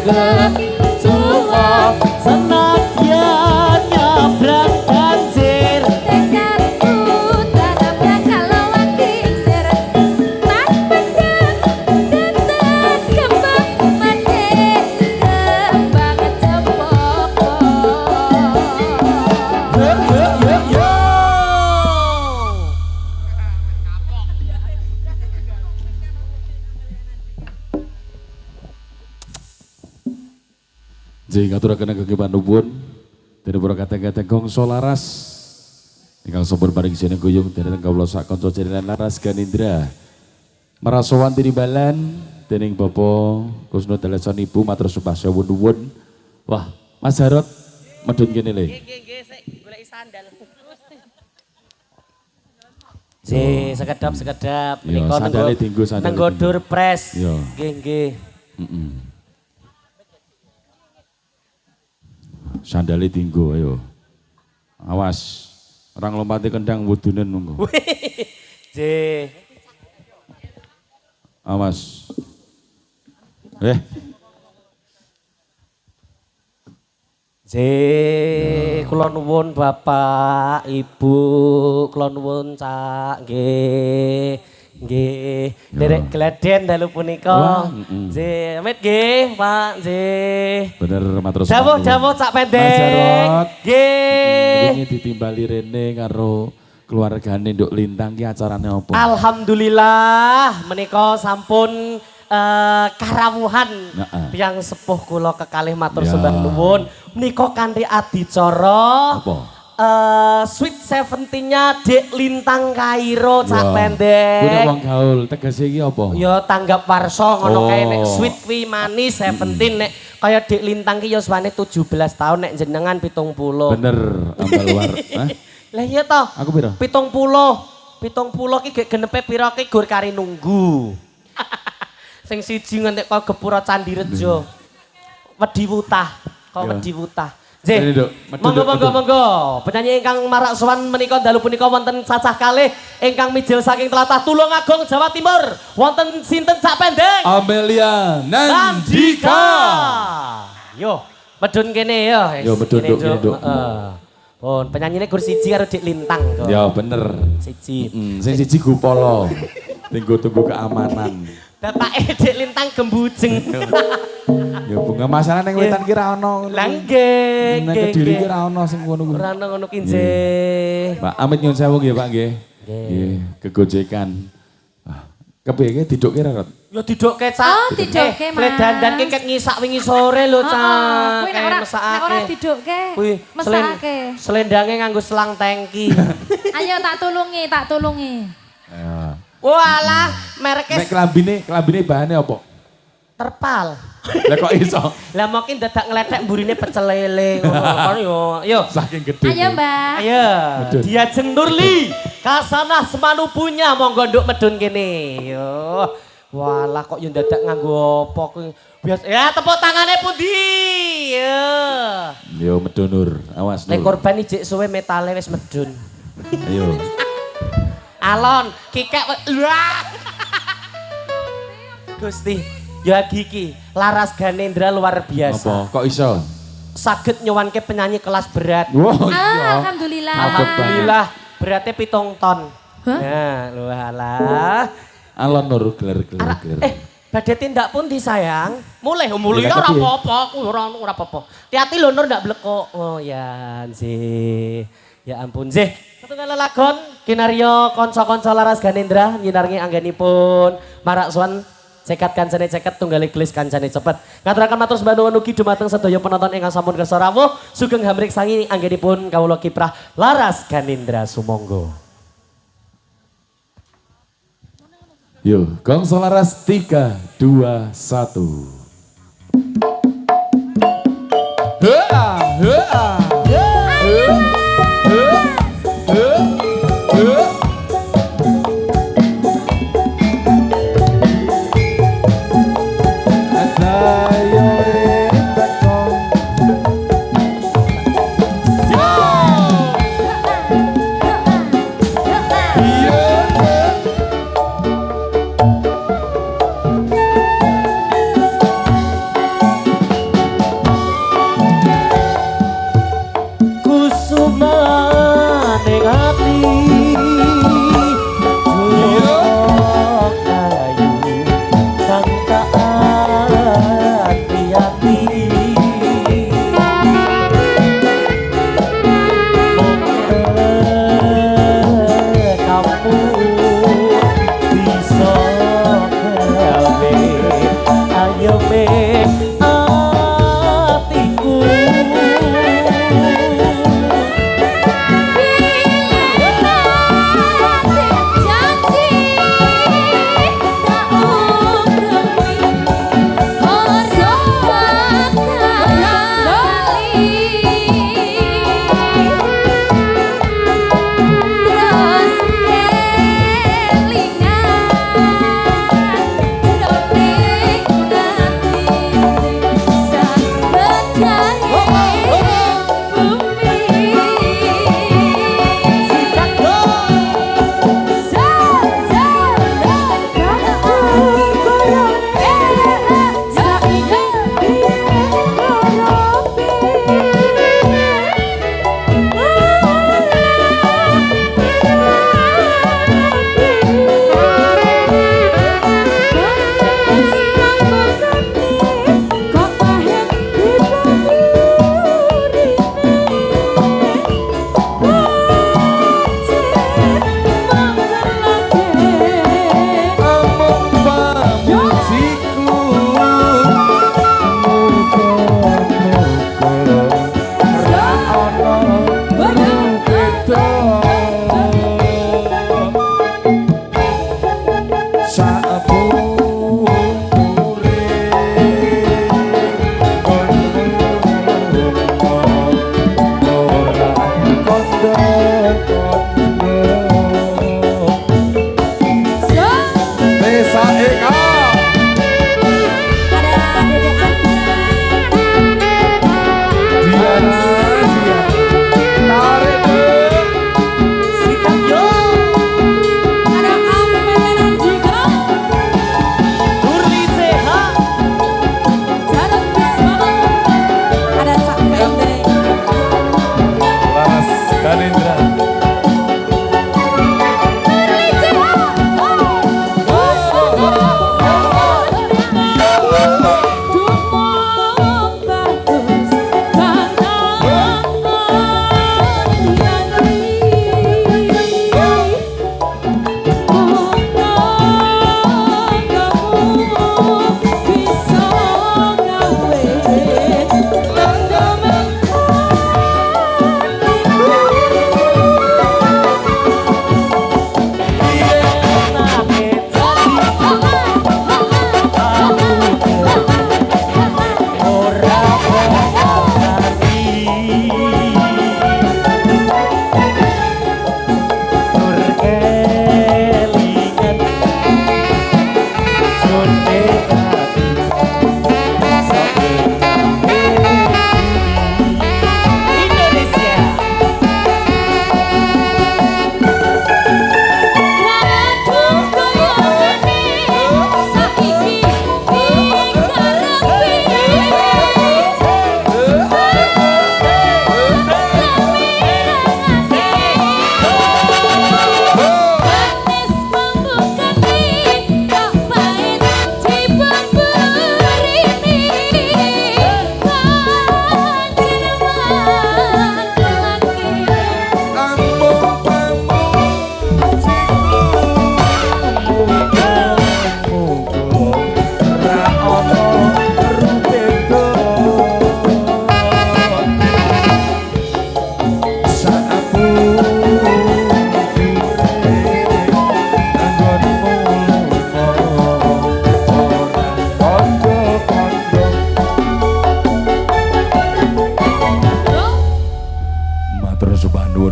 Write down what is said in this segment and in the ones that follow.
ketua senadyan nyabrang banjir tekadku tanamnya kalau wakingsir tak pendam tetap kembang manik kembang cempoko yo Jadi ngaturaken kegiatan nuwun dene para kata-kata gongso laras ingkang sampun paring sene guyung dereng kawula sak kanca jaringan laras Ganindra marasowan tinibalan dening Bapak Kusno Daleson Ibu matur sembah sewu nuwun. Wah, Mas Jarot medun kene le. Nggih, sik goleki sandal. Yo, Sekedap. Menika sandale dienggo sandale. Tenggo dur pres. Yo. Nggih. Sandale tinggo ayo. Awas. Orang lompati kendang wudunen monggo. J. Awas. J. Kula nuwun Bapak, Ibu, kula nuwun Cak. Nggih. Derek gleden dalu punika. J. Amit nggih, Pak. J. Bener matur suwun. Dawuh Cak pendek. Mas Jarot. Nggih. Ini ditimbali rene karo keluargane Nduk Lintang ki acarane apa? Alhamdulillah menika sampun karawuhan tiyang sepuh kula kekalih matur sembah nuwun menika kanthi adicara Apa? Sweet 70-nya Dek Lintang Kairo Cak pendek. Kuwi wong gaul tegese iki apa? Ya tanggap warsa ngono kae nek sweet kuwi manis 17 nek kaya Dek Lintang ki ya suwane 17 tahun nek jenengan 70. Bener ambal war. Lah iya toh. Aku piro? 70 ki gek genepe pira ki gur kari nunggu. Sing siji ngentek kok gepura Candi Rejo. Wedi wutah, kok wedi wutah. Nggih. Monggo. Penyanyi ingkang marak sowan menika dalu punika wonten cacah kalih ingkang mijil saking tlatah Tulungagung Jawa Timur. Wonten sinten Cak pendek? Amelia Nandika. Yo, medun kene ya. Yo medun Nduk kene Nduk. Pun penyanyine gur siji karo Dik Lintang kok. Ya bener. Siji. Sing siji Gupolo. Tunggu keamanan. Bapake Dik Lintang gembujeng. Ya bunga masalah ning wetan ki ra ono. Lah nggih. Ning Kediri ki ra ono sing ngono kuwi. Ora ngono ki nggih. Pak Amit nyuwun sewu nggih Pak nggih. Nggih, kegojekan. Kepiye ki didukke ra, Rot? Ya didukke Cak. Oh, didukke, Mas. Ple dandan ki ket ngisak wingi sore lho Cak. Kuwi nek ora didukke mesake. Selendange nganggo selang tangki. Ayo tak tulungi. Ya. Walah, mereke Nek klambine bahane apa? terpal. Lah kok iso? Lah mungkin dadak nglethek mburine pecel lele ngono yo. Saking gede. Ayo Mbak. Ayo, Medun. Diajeng Nurli. Kasanah semanu punya monggo nduk medun kene. Yo. Walah kok yo dadak nganggo apa kuwi. Biasa ya tepuk tangane pundi. Yo. Yo medun Nur, awas Nur. Nek korban ijik suwe metale wis medun. Ayo. Alon, kikek wah. Gusti, ya giki, Laras Ganindra luar biasa. Apa? Kok iso? Saged nyuwanke penyanyi kelas berat. Wow, iya. Alhamdulillah. Alhamdulillah, beratnya 7 ton. Hah? Ya, lu alah. Alon Nur gelar. Badhe tindak pun disayang. Mulai Ya, ora kepiye? apa-apa, aku ora apa-apa. Hati-hati lho Nur ndak blekok. Oh ya, nggih. Ya ampun, nggih. Setunggal lagon kinarya kanca-kanca Laras Ganindra nyinarngi anggenipun marak suwan cekat kancane ceket tunggal gelis kancane cepet. Ngaturaken matur sembah nuwun ugi dumateng sedaya penonton ingkang sampun kersa rawuh sugeng hamriksangi anggenipun kawula kiprah Laras Ganindra sumangga. Yo, gong solaras 3, 2, 1. rame atiku.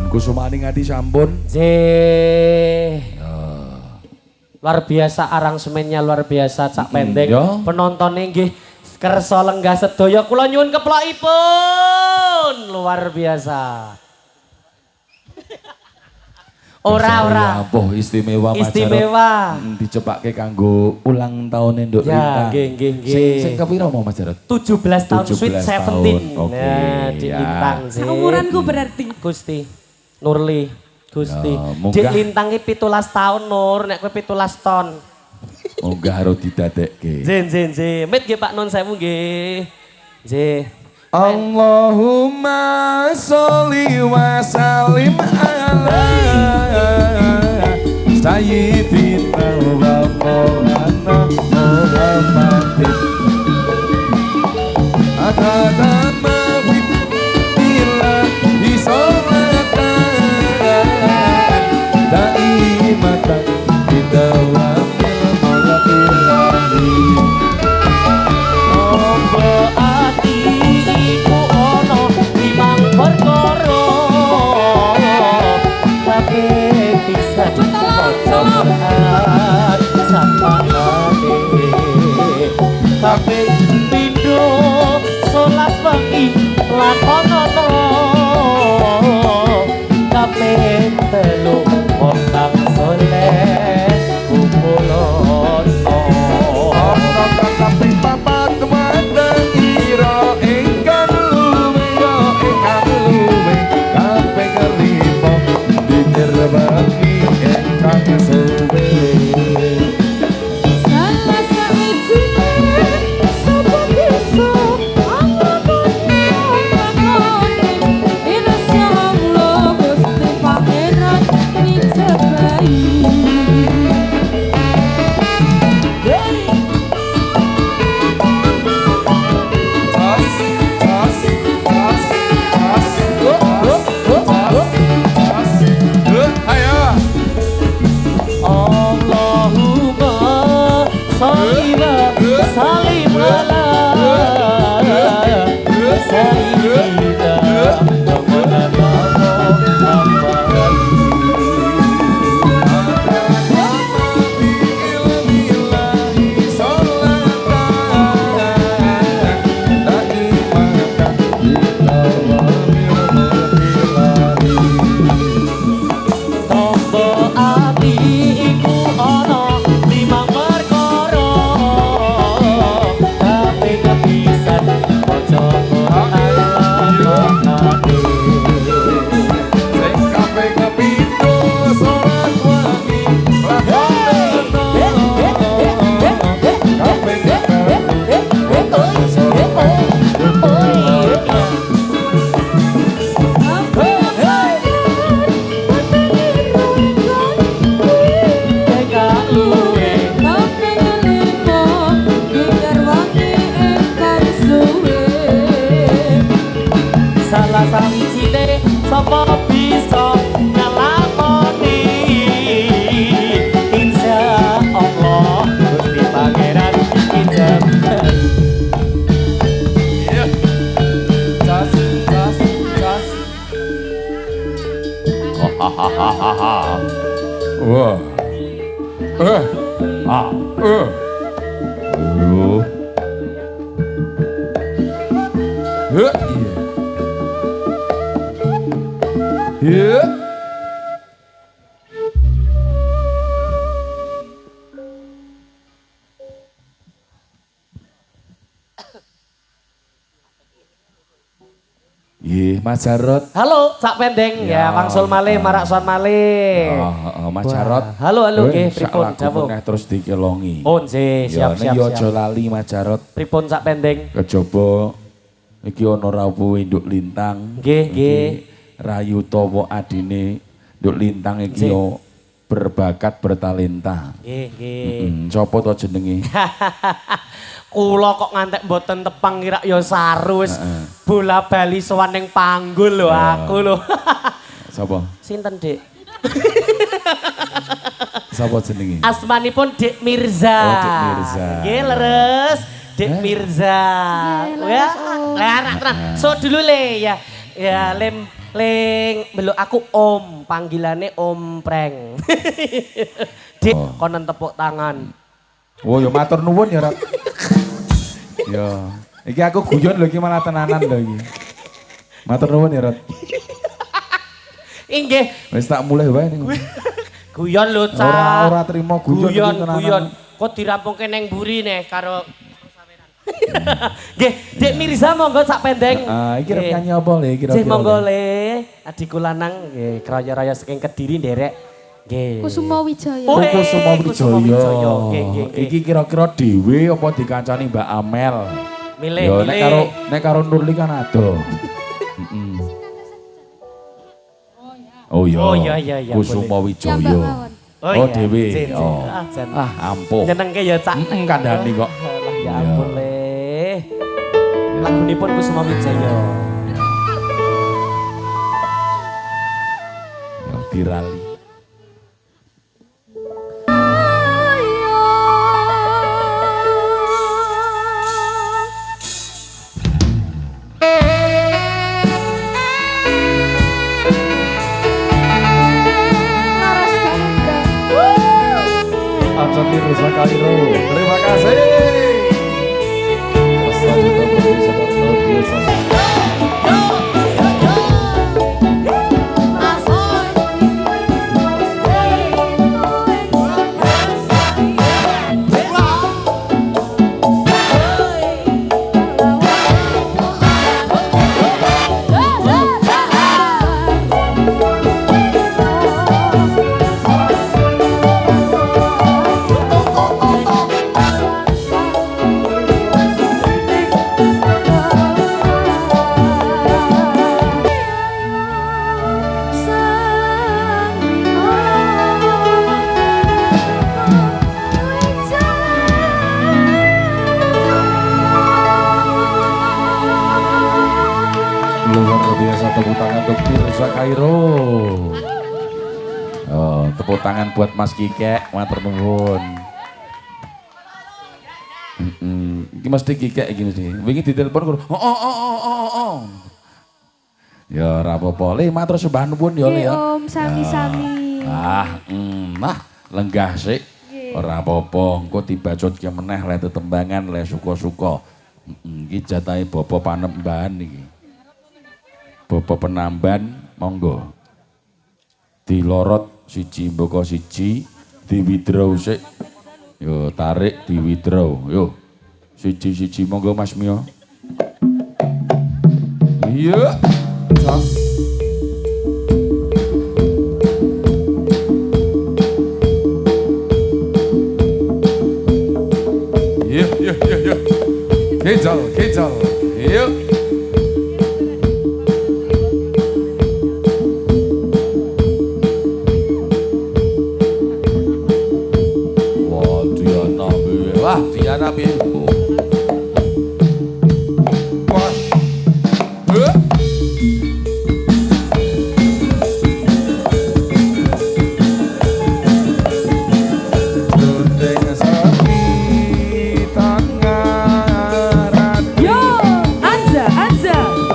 Kusumani ngadi sampun. Luar biasa aransemennya, luar biasa cak pendek. Penontonnya nggih kersa lenggah sedaya, kula nyuwun keplokipun. Luar biasa. Ora. Istimewa. Istimewa. Dicepake kanggo ulang tahun Nduk Rita. Ya, nggih. Sing kepira mau Mas Jarot? 17 tahun Sweet 17. Oke. Nah, dilintang sih. Umuranku berarti. Gusti Nurli, Gusti. Munggah. Dik lintangi 17 tahun Nur, nek kowe 17 ton. Munggah harus didadekke. Zen. Mit nggih Pak Nun sewu nggih. Nggih. Allahumma sholli wa sallim ala sayyidina wa maulana Muhammadin Kabeh pindho salat wengi lakonono kabeh telu wong kang saleh kumpulana ana kabeh papat mandang ira ingkang luwe kabeh kelima diterbagi ingkang suwe. Wah. Iya. Mas Jarot. Halo, Cak Pendeng ya, wangsul malih marak son malih. Mas Jarot. Halo nggih, pripun dawuh? Terus dikelongi. Oh, nggih, siap-siap. Ya aja lali Mas Jarot. Pripun Cak Pendeng? Kejaba iki ana rawuh Nduk Lintang. Nggih. Rayu Tawa adine Nduk Lintang iki yo berbakat bertalenta. Nggih. Sopo to jenenge? Kula kok ngantek mboten tepang kira ya saru wis bola bali sowan ning panggul lho aku lho. Sapa? Sinten, Dik? Sapa jenenge? Asmanipun Dik Mirza. Oh, Dik Mirza. Nggih, leres. Dik Mirza. Ya, anak tenan. So dulu le ya. Ya lem beluk aku Om, panggilane Om Preng. Dik konen tepuk tangan. Oh ya matur nuwun ya, Rat. Ya, iki aku guyon lho iki malah tenanan lho iki. Matur nuwun ya, Rat. Inggih. Wis tak mulai wae ning. Guyon lho, Cak. Ora trimo guyon iki tenanan. Guyon. Kok dirampungke neng mburi nih karo Nggih, Dik Mirza monggo Cak Pendeng. Iki rep nyanyi apa le kira-kira? Nggih monggo le. Adikku lanang nggih kraya-raya saking Kediri nderek. Nggih. Kusuma Wijaya. Oh, Kusuma Kusuma Wijaya. Nggih. Iki kira-kira dhewe apa dikancani Mbak Amel? Milih, yo, milih. Nek karo Nurli kan ado. Oh iya. Kusuma Wijaya. Oh dhewe. Ah, ampuh. Nyenengke ya Cak. Kandhani kok. Ya ampun le. lagunipun Kusuma Wijaya. Yang dirali. Acati Rusa Kairo. Terima kasih. Selanjutnya produser audio sosial. Luar biasa, tepuk tangan untuk Mirza Kairo. Oh, tepuk tangan buat Mas Kikek, matur nuwun. Iki mesti Kikek iki mesti. Wingi ditelepon oh. Ya ora apa-apa. Le matur sembah nuwun ya Le ya. Om sami-sami. Nah, lenggah sik. Ora apa-apa, engko dibacutke meneh le tetembangan le suka-suka. Iki jatahe Bapak Panembahan iki. Bapak Penamban, monggo. Dilorot siji mboko siji, diwithdraw sik. Yo tarik diwithdraw. Yo. Siji-siji monggo Mas Mio. Iya. Cas. Iya. Kejal. Iya. Diana bi. Wah. Jundeng sepi tangaran. Yo, Anja.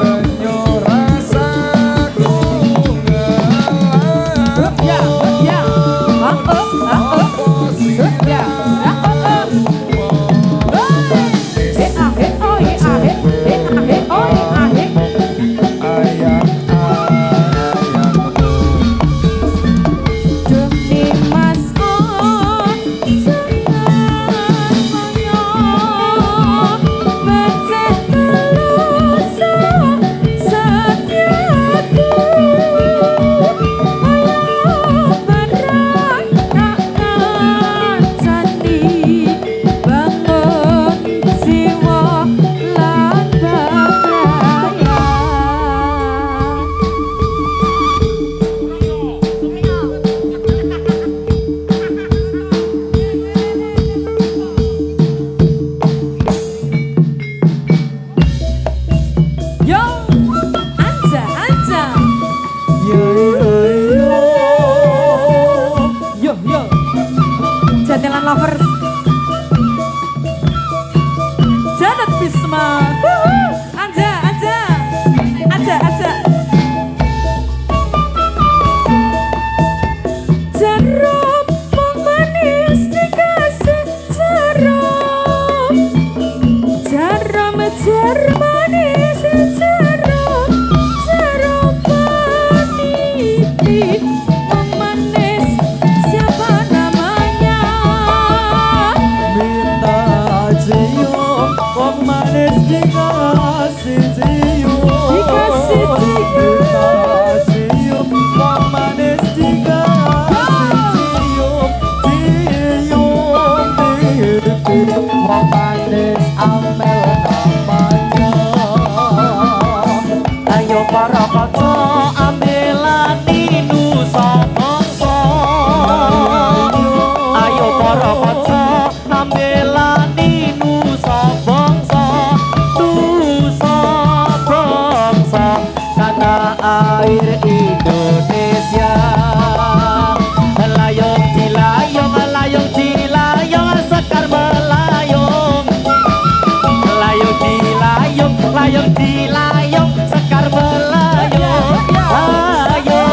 Renyo rasaku ngelam. Ya. Jatilan Lovers. Janet Bisma. Anja. Jeruk manis dikasih jeruk. Jeruk manis jeruk. Jeruk manis. Manis siapa namanya? Minta cium, wong manis dikasih cium. Dikasih cium. Minta cium, wong manis dikasih cium. Cium, wong manis amel namanya. Ayo para kanca ambelani nusa bangsa. Ayo para kanca ambelani nusa bangsa. Nusa dilayung sekar melayung. Ayo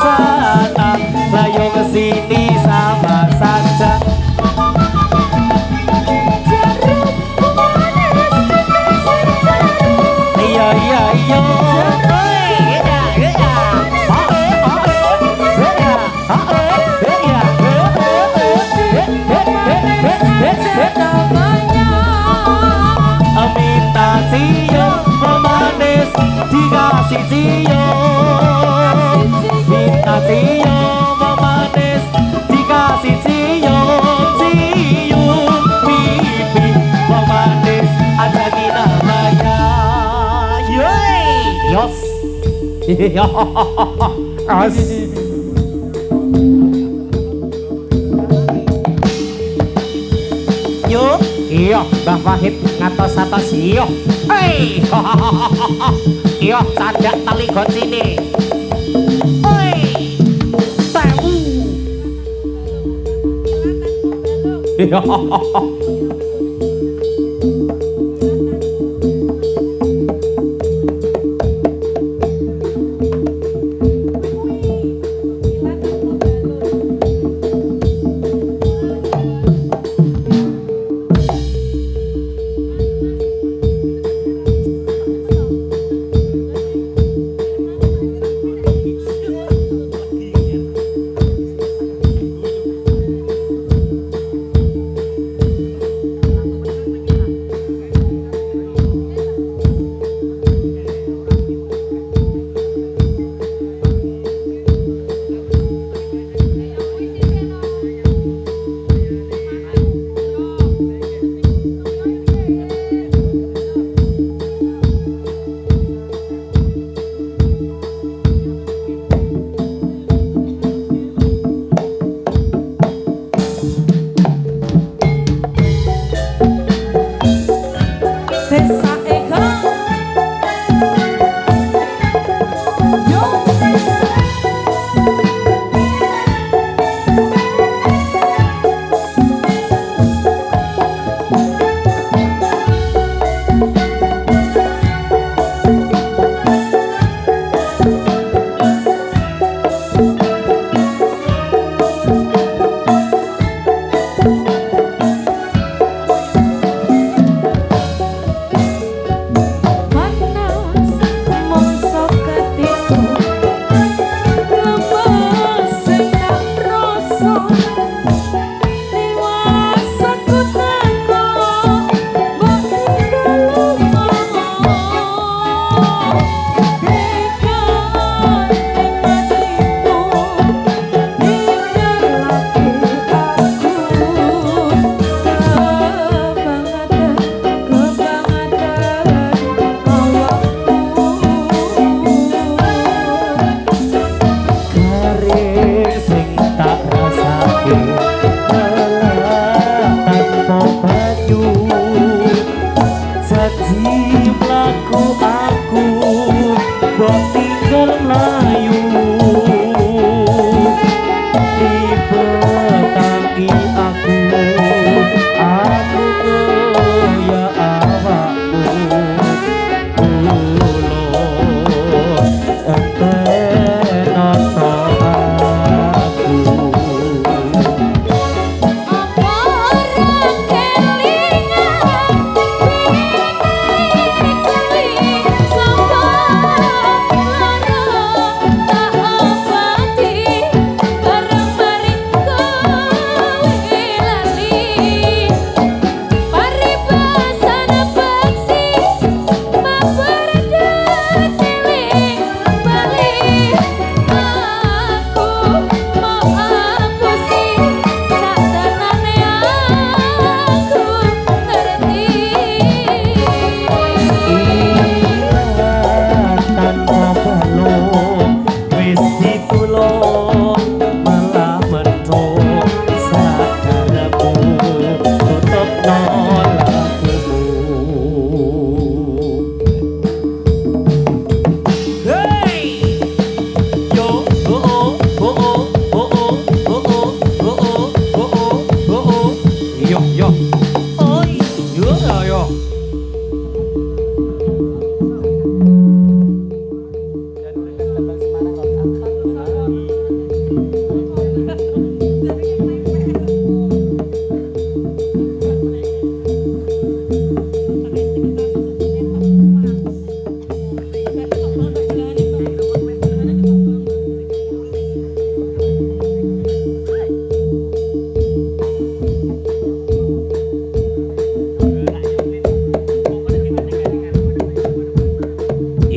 sana layung sini sama saja. Iya iya iya. Minta cium memanis dikasih cium. Minta cium memanis dikasih cium. Cium pipi memanis ajaki namanya. Yos. As. Yuk, iya, Mbah Wahid ngatos-atos iya. Hei, iya, candak tali gocine. Hei, tewu. Iya.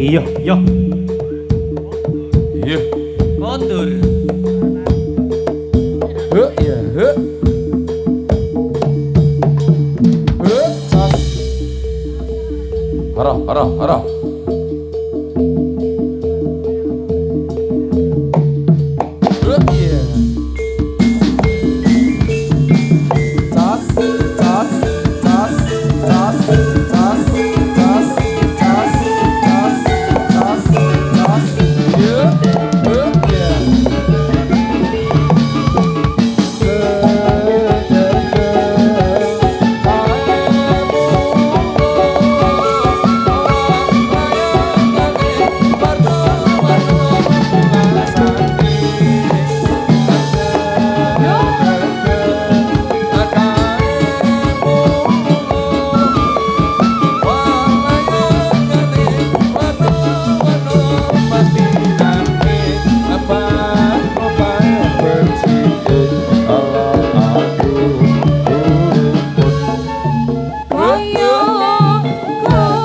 Iya, iya. Iya. Kondur. Iya, Sos. Hara. Iya. Sos. Sos. Sos. Sos. Sos. Sos. Sos. Sos. Sos. Iya. Iya.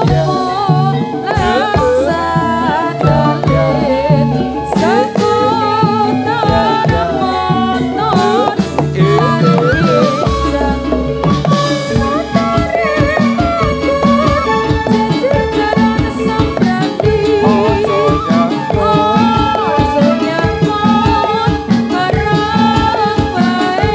Kaya kepolan sadolen sekutara motor Arifan Jejer jalan sambrani Ojo nyakon barang bae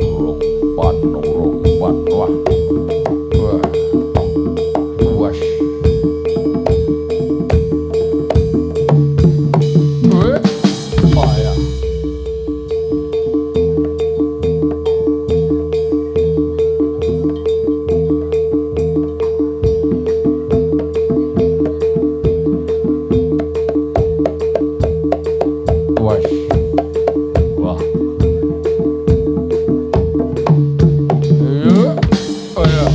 Urung pan, wah. Wah. Oh ya. Wah. Wah. Iya. Oh ya.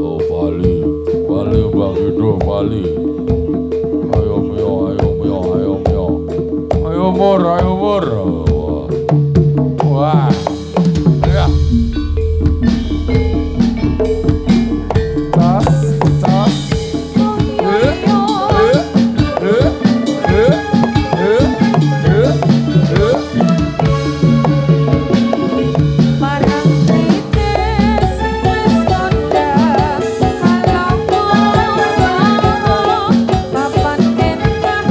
Oh Bali, Bang Ido, Bali. Ayo mio. Ayo mur. Wah. Ya. Tas. Parang titis wis kondang kalapa papan entah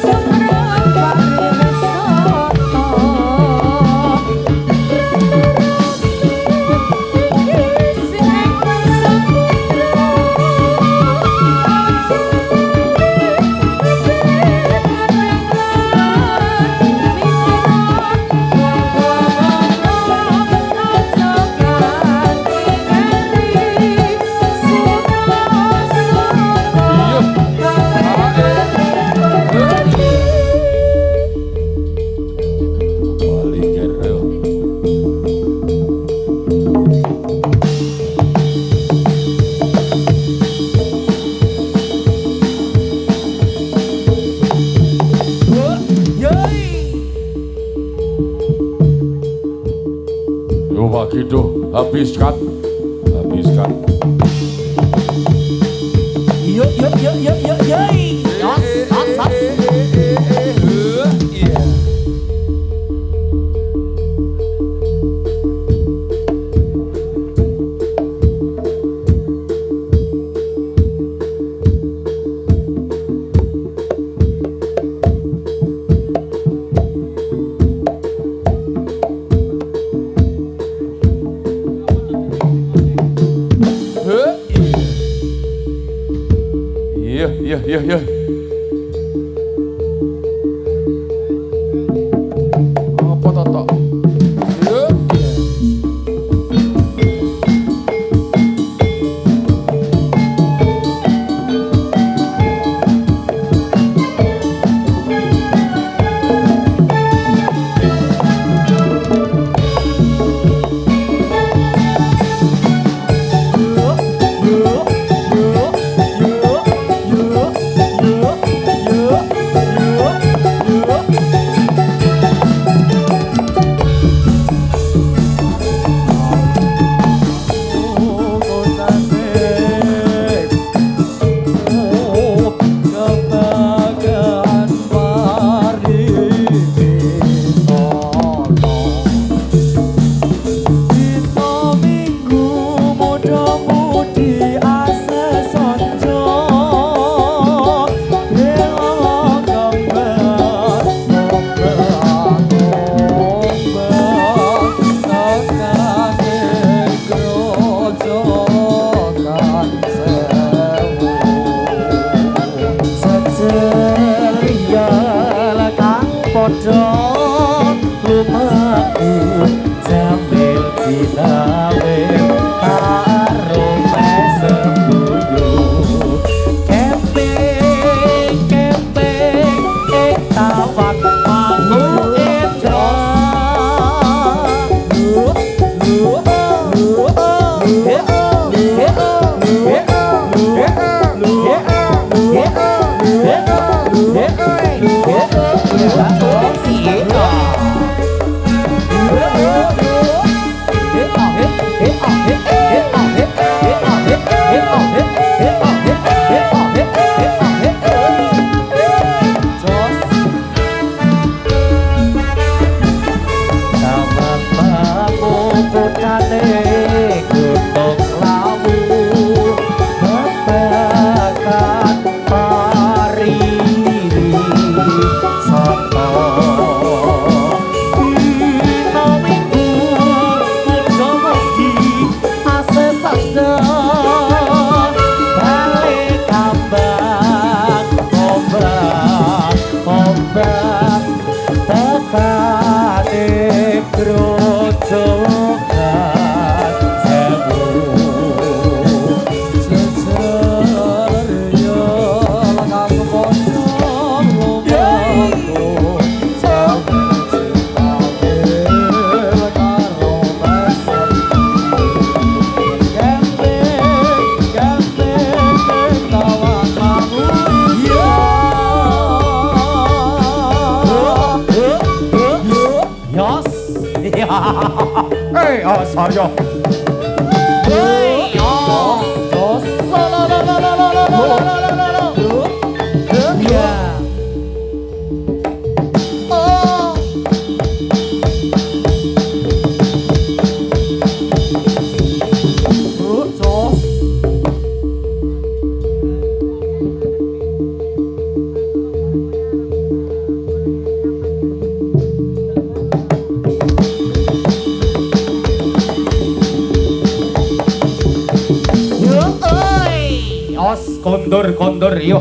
seberapa risoto Bali Gerel. Yo Pak Kido, habiskan. Yuk. Sos. Iya. Iya. Apa toto? Iya. Yuk. padha lumaku jambil dinawe karo mesembuyu kemping kemping tawak mangu ejo Hei, Saryo. Kondur, iyo.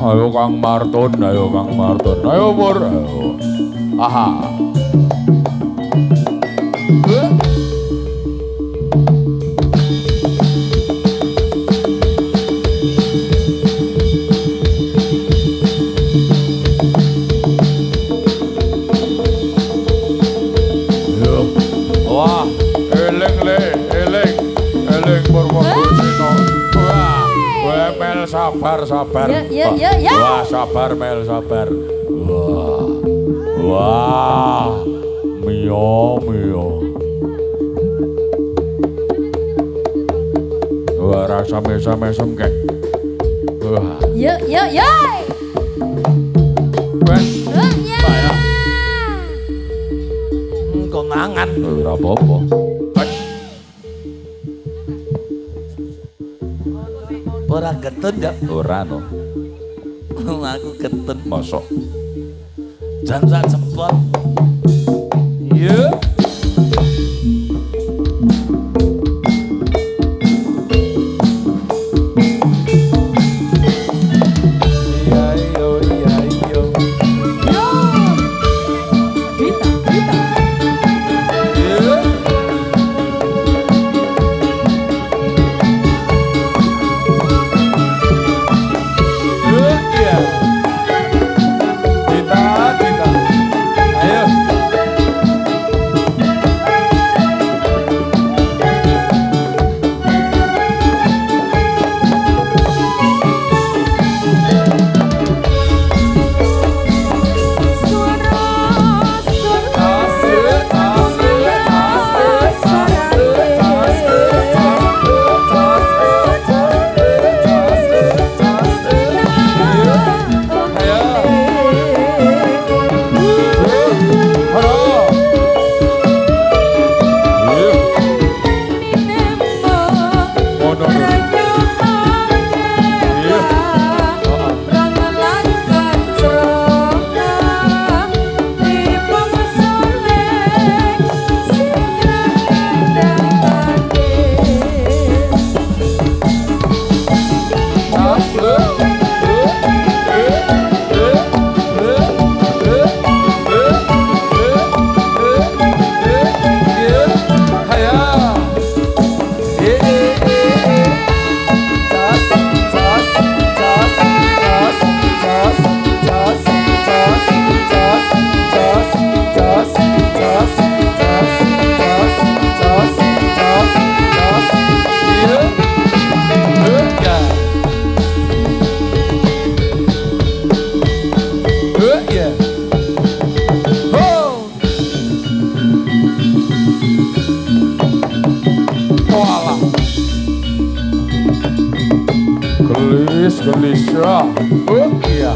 Ayo Kang Martun, ayo Kang Martun, ayo Pur, ayo. Aha. Wah, eling le, eling Purwokusino. Wah, Mel sabar. Ya. Wah, sabar Mel, sabar. Wah, mio. Wah, rasa mesem kek. Wah, Ya. wes, Ya. Kok ngangan. ora apa-apa. Ora getun ya. Ora no, Aku getun. mosok. Jan sak jempol. Iya. Iya. Kita. Iya. Iya. Dita. Ayo. Gelis ya. Iya.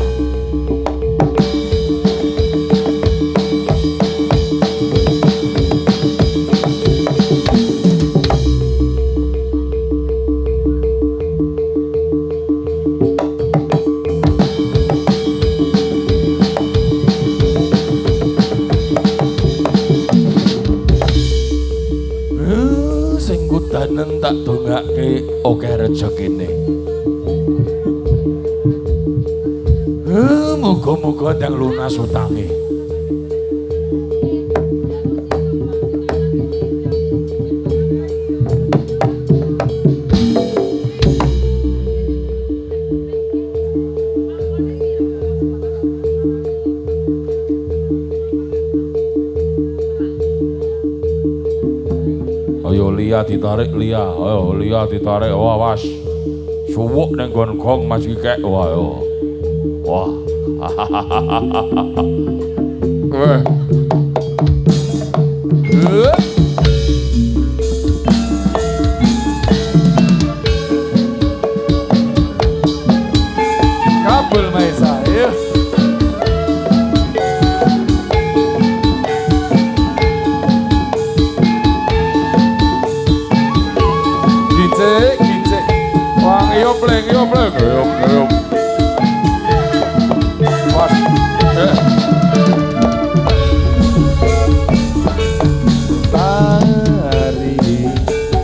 Sing kudanen tak dongake oke rezekine. Muga-muga ndang lunas utange. Ayo Lia ditarik Lia, ayo Lia ditarik, awas. Suwuk nang nggon gong Mas Kikek, wah ayo. Wah. Weh. Kabel Maisa, ya. Gicek. Wang iyo pleng. Was.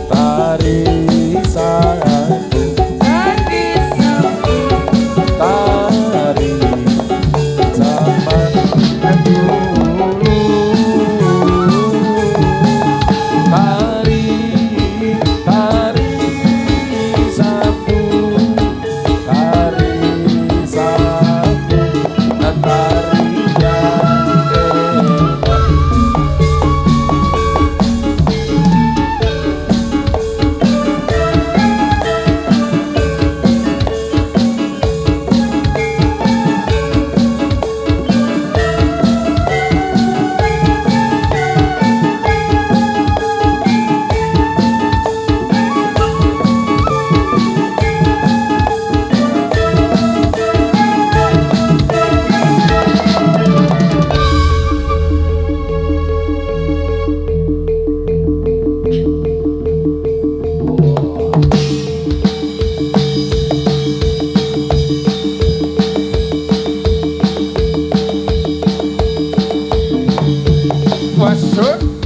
Tari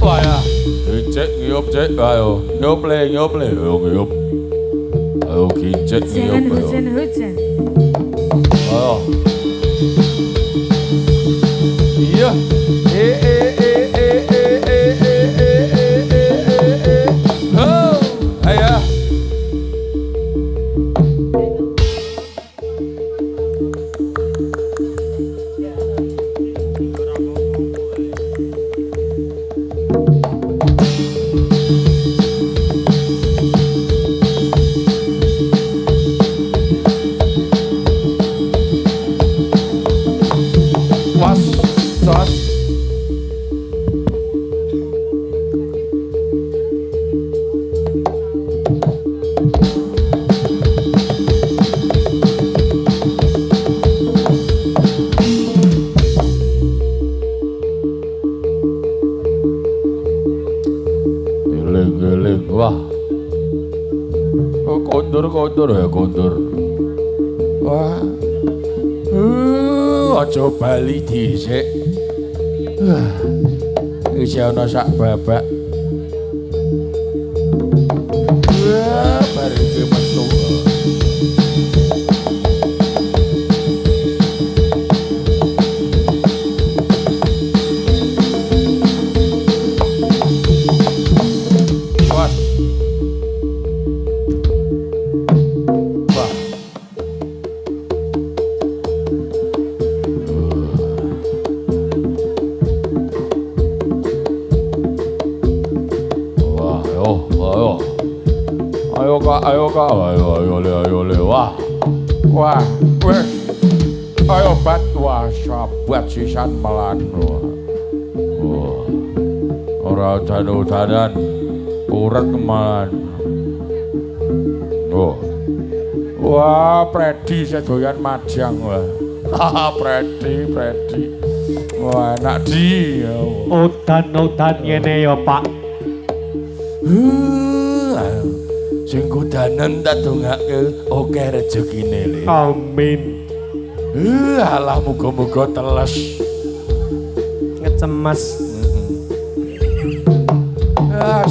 Wah ya. Cek ngiyup cek ayo. Ngiyup le. Ayo ngiyup. Ayo gicek ngiyup ayo. Hujan. Ayo. Iya. Oh, ayo. Was, was. Giling-giling, wah. Oh, kondur ya kondur. Wah. Aja bali dhisik. Wis ana sak babak. Wah, bareng ki metu. Wah. Wah. Ayo kak, ayo le, wah, weh, ayo bat, wah, sahabat sisan melan, wah, orang udan-udanan, urat kemalan, wah, Predi sedoyan majang, wah, Predi, wah, enak di, Udan-udan ngene ya Pak. Sing kudanen tak dongake oke rezekine le. Amin. Alah muga-muga teles. Ngecemas.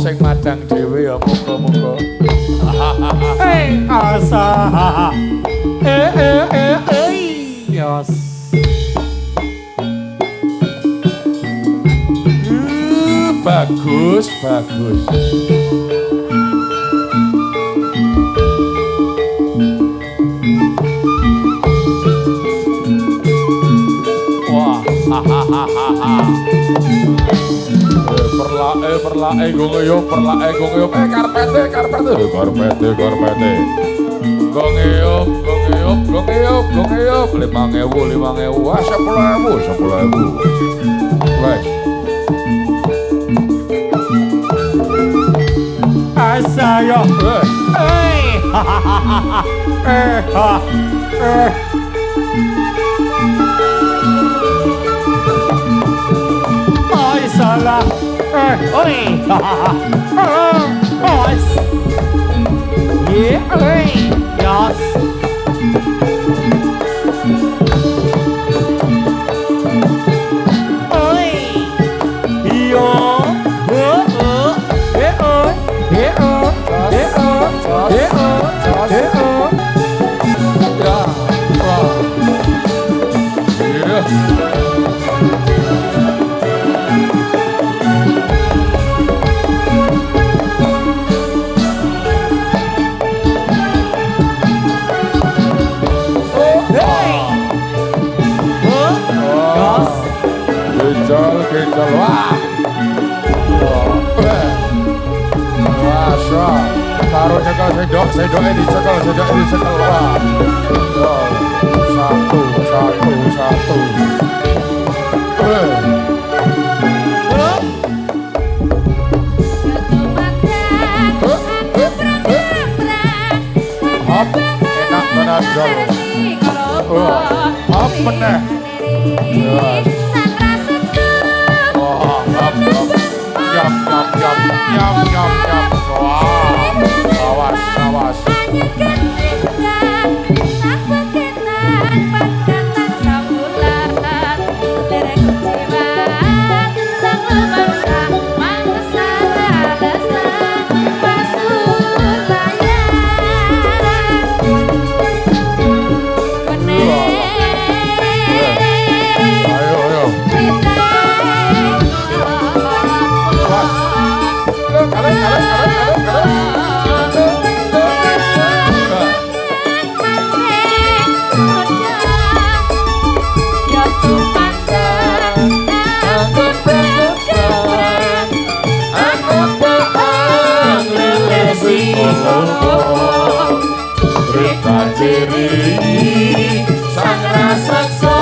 Sing madang dhewe ya muga-muga. Asa. Yos. Bagus. Perlake go ngeyup, karpete. Go ngeyup, 5.000, wah 10.000. Wes. Asayo. Ay salah. Oi. Os. Ye, oi. Yos. Oi. Yo. Kencel, wah. Wah, syah. Taruh nyekel sendoknya dicekel, wah. Satu. Hop, enak benar jol. Hop, meneh. Nyam. Wah, awas. Sang Sang raksasa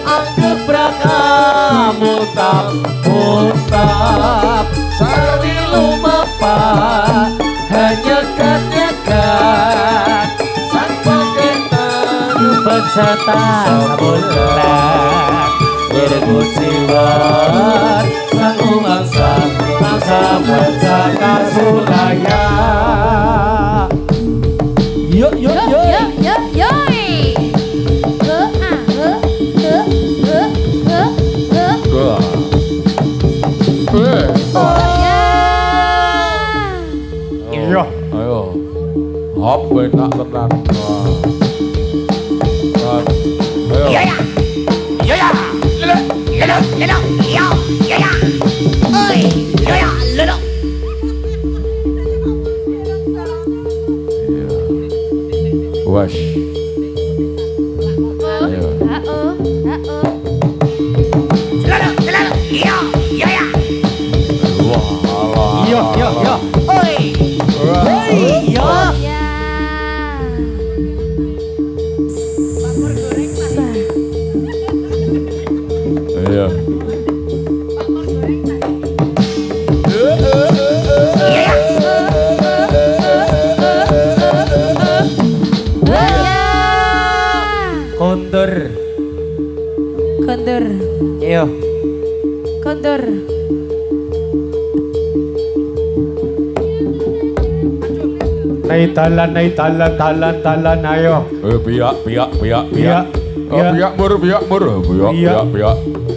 anggap brakamu tak mutap sarwi lumapak hanya kanyakan sang paketan bersetan sabulan dirgut siwar sang umangsa mangsa bercakar sulaya. Yo yo yo yo yo. Iya, ayo. Hop enak tenan. Ayo. Iya ya. Iya ya. Lelo, lelo, lelo. Iya, iya ya. Oi, iya ya, lelo. Wash. Ayo. Lelo, lelo. Iya, iya ya. Wah, alah. yo yo yo. Oi. Yo. Iya. Kondur. Kondur, Yo. kondur. Talan ayo. Biak. Biak. Biak mur. Biak. Biak.